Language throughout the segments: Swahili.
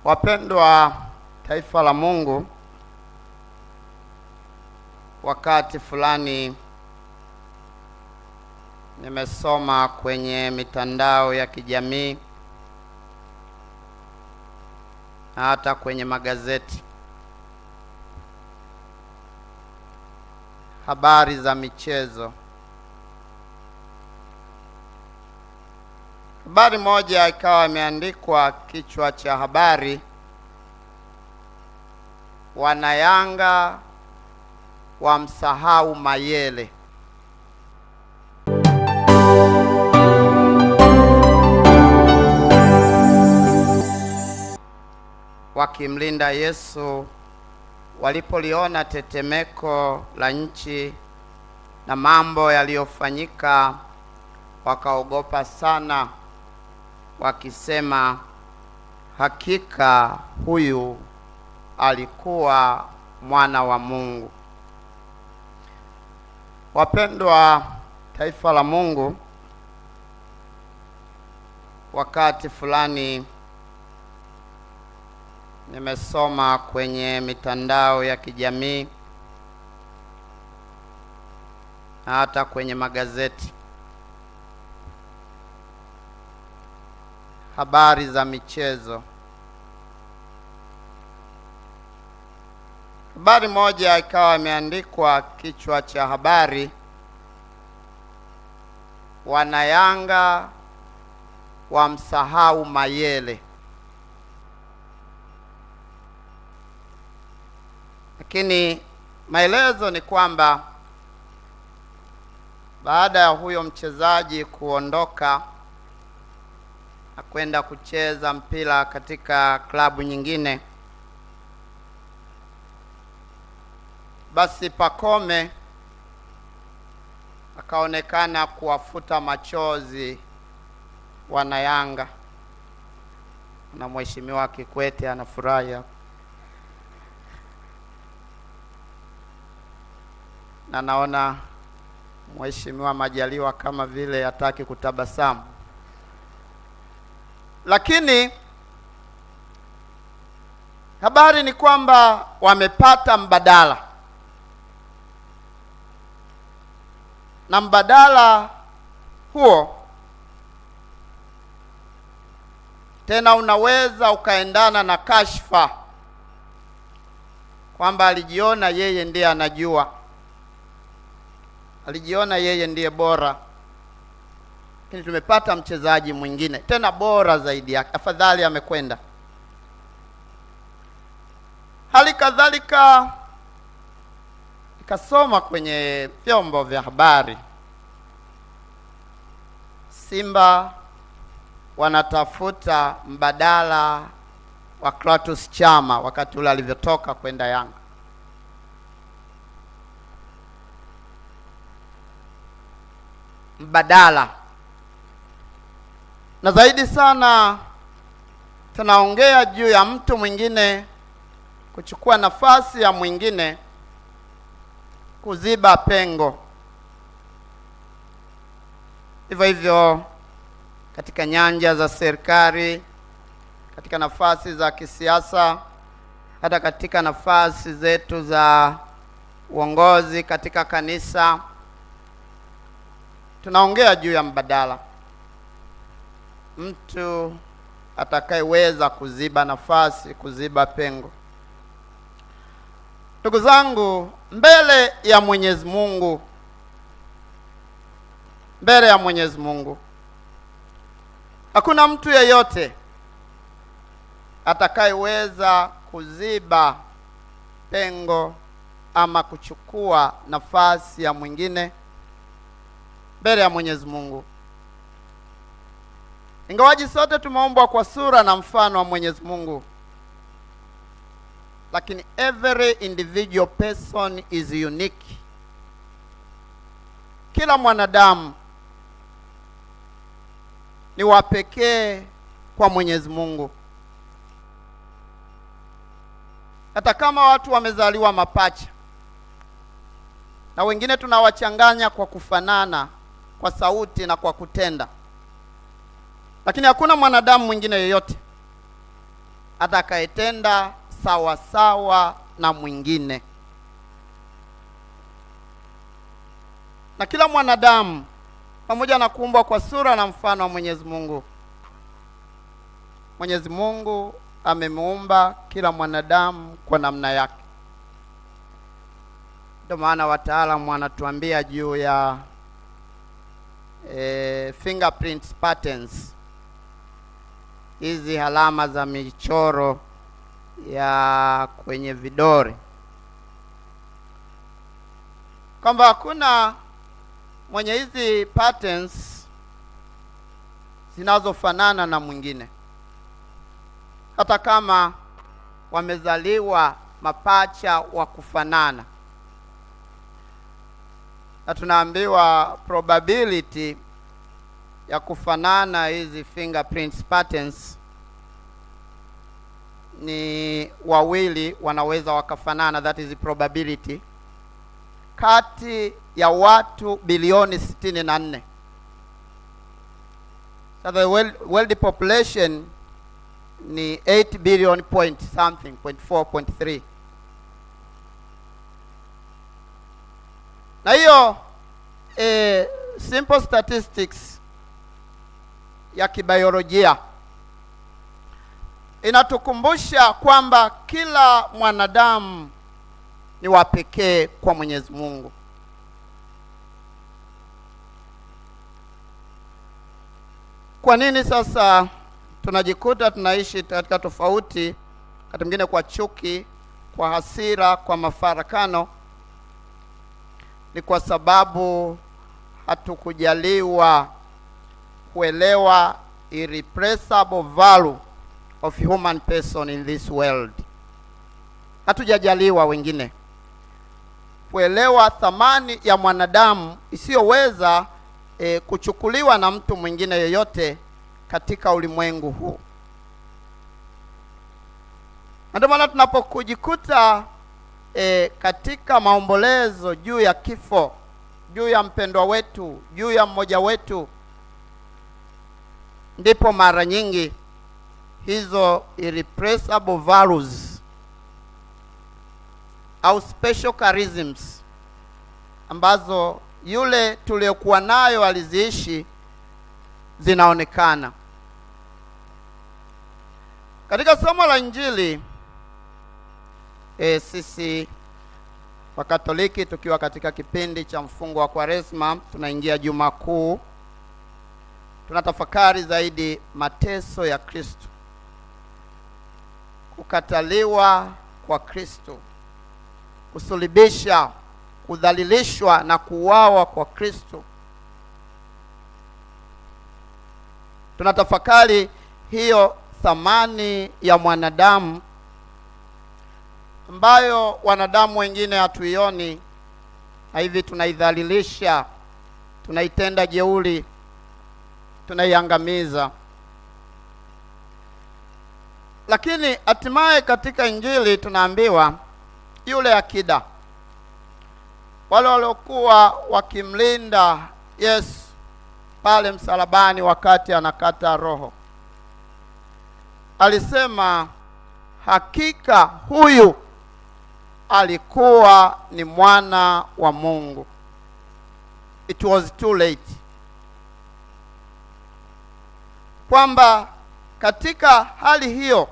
Wapendwa taifa la Mungu, wakati fulani nimesoma kwenye mitandao ya kijamii na hata kwenye magazeti habari za michezo. Habari moja ikawa imeandikwa kichwa cha habari, Wanayanga wamsahau Mayele. Wakimlinda Yesu walipoliona tetemeko la nchi na mambo yaliyofanyika, wakaogopa sana, wakisema hakika huyu alikuwa mwana wa Mungu. Wapendwa taifa la Mungu, wakati fulani nimesoma kwenye mitandao ya kijamii na hata kwenye magazeti habari za michezo. Habari moja ikawa imeandikwa kichwa cha habari, Wanayanga wamsahau Mayele. Lakini maelezo ni kwamba baada ya huyo mchezaji kuondoka na kwenda kucheza mpira katika klabu nyingine, basi Pacome akaonekana kuwafuta machozi Wanayanga, na Mheshimiwa Kikwete anafurahi, na naona Mheshimiwa Majaliwa kama vile hataki kutabasamu. Lakini habari ni kwamba wamepata mbadala, na mbadala huo tena unaweza ukaendana na kashfa kwamba alijiona yeye ndiye anajua, alijiona yeye ndiye bora, lakini tumepata mchezaji mwingine tena bora zaidi yake, afadhali amekwenda. Hali kadhalika nikasoma kwenye vyombo vya habari, Simba wanatafuta mbadala wa Clatous Chama wakati ule alivyotoka kwenda Yanga. Mbadala. Na zaidi sana tunaongea juu ya mtu mwingine kuchukua nafasi ya mwingine, kuziba pengo. Hivyo hivyo katika nyanja za serikali, katika nafasi za kisiasa, hata katika nafasi zetu za uongozi katika kanisa, tunaongea juu ya mbadala, mtu atakayeweza kuziba nafasi, kuziba pengo. Ndugu zangu, mbele ya Mwenyezi Mungu, mbele ya Mwenyezi Mungu, hakuna mtu yeyote atakayeweza kuziba pengo ama kuchukua nafasi ya mwingine mbele ya Mwenyezi Mungu. Ingawaji sote tumeumbwa kwa sura na mfano wa Mwenyezi Mungu, lakini every individual person is unique. Kila mwanadamu ni wa pekee kwa Mwenyezi Mungu. Hata kama watu wamezaliwa mapacha, na wengine tunawachanganya kwa kufanana, kwa sauti na kwa kutenda, lakini hakuna mwanadamu mwingine yeyote atakayetenda sawa sawa na mwingine. Na kila mwanadamu pamoja na kuumbwa kwa sura na mfano wa Mwenyezi Mungu, Mwenyezi Mungu amemuumba kila mwanadamu kwa namna yake. Ndio maana wataalamu wanatuambia juu ya fingerprint patterns, hizi alama za michoro ya kwenye vidole, kwamba hakuna mwenye hizi patterns zinazofanana na mwingine, hata kama wamezaliwa mapacha wa kufanana. Na tunaambiwa probability ya kufanana hizi fingerprint patterns ni wawili wanaweza wakafanana, that is probability, kati ya watu bilioni 64. So the world population ni 8 billion point something, 4.3. Na hiyo simple statistics ya kibiolojia inatukumbusha kwamba kila mwanadamu ni wa pekee kwa Mwenyezi Mungu. Kwa nini sasa tunajikuta tunaishi katika tofauti, wakati mwingine kwa chuki, kwa hasira, kwa mafarakano? Ni kwa sababu hatukujaliwa kuelewa irrepressible value of human person in this world. Hatujajaliwa wengine kuelewa thamani ya mwanadamu isiyoweza kuchukuliwa na mtu mwingine yoyote katika ulimwengu huu. Ndio maana tunapokujikuta katika maombolezo juu ya kifo, juu ya mpendwa wetu, juu ya mmoja wetu, ndipo mara nyingi hizo irrepressible values au special charisms ambazo yule tuliyokuwa nayo aliziishi zinaonekana. Katika somo la Injili, sisi Wakatoliki tukiwa katika kipindi cha mfungo wa Kwaresma, tunaingia Juma Kuu, tunatafakari zaidi mateso ya Kristo, kukataliwa kwa Kristo, kusulibisha, kudhalilishwa na kuuawa kwa Kristo. Tunatafakari hiyo thamani ya mwanadamu ambayo wanadamu wengine hatuioni, na hivi tunaidhalilisha, tunaitenda jeuri, tunaiangamiza. Lakini hatimaye katika Injili tunaambiwa yule akida, wale waliokuwa wakimlinda Yesu pale msalabani wakati anakata roho, alisema hakika huyu alikuwa ni mwana wa Mungu. It was too late. Kwamba katika hali hiyo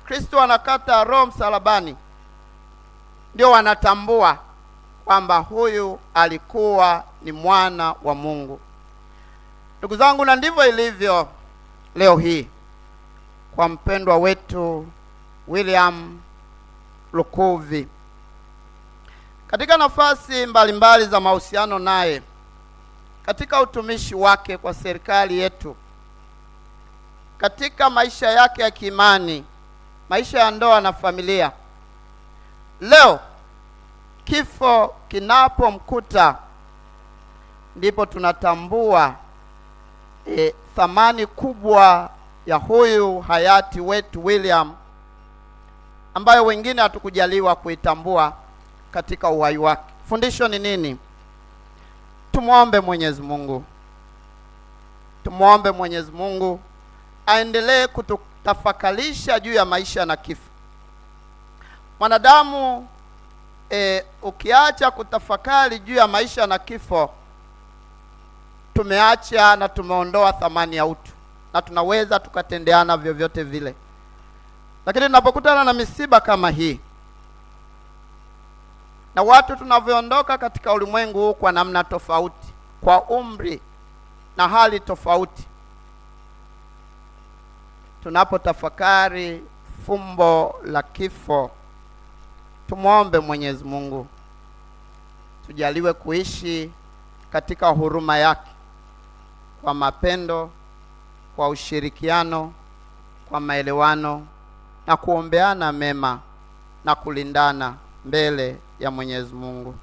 Kristo anakata roho msalabani, ndio wanatambua kwamba huyu alikuwa ni mwana wa Mungu. Ndugu zangu, na ndivyo ilivyo leo hii kwa mpendwa wetu William Lukuvi. Katika nafasi mbalimbali za mahusiano naye, katika utumishi wake kwa serikali yetu, katika maisha yake ya kiimani, maisha ya ndoa na familia, leo kifo kinapomkuta ndipo tunatambua thamani kubwa ya huyu hayati wetu William, ambayo wengine hatukujaliwa kuitambua katika uhai wake. Fundisho ni nini? Tumuombe Mwenyezi Mungu. Tumuombe Mwenyezi Mungu aendelee kutafakarisha juu ya maisha na kifo. Mwanadamu ukiacha kutafakari juu ya maisha na kifo, tumeacha na tumeondoa thamani ya utu, na tunaweza tukatendeana vyovyote vile. Lakini tunapokutana na misiba kama hii, na watu tunavyoondoka katika ulimwengu huu kwa namna tofauti, kwa umri na hali tofauti, tunapotafakari fumbo la kifo, tumwombe Mwenyezi Mungu tujaliwe kuishi katika huruma yake, kwa mapendo, kwa ushirikiano, kwa maelewano, na kuombeana mema na kulindana mbele ya Mwenyezi Mungu.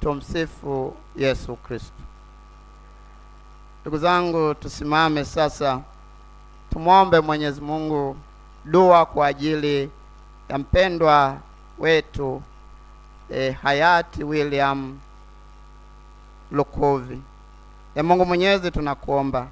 Tumsifu Yesu Kristo. Ndugu zangu, tusimame sasa, tumwombe Mwenyezi Mungu dua kwa ajili ya mpendwa wetu hayati William Lukuvi. Mungu Mwenyezi, tunakuomba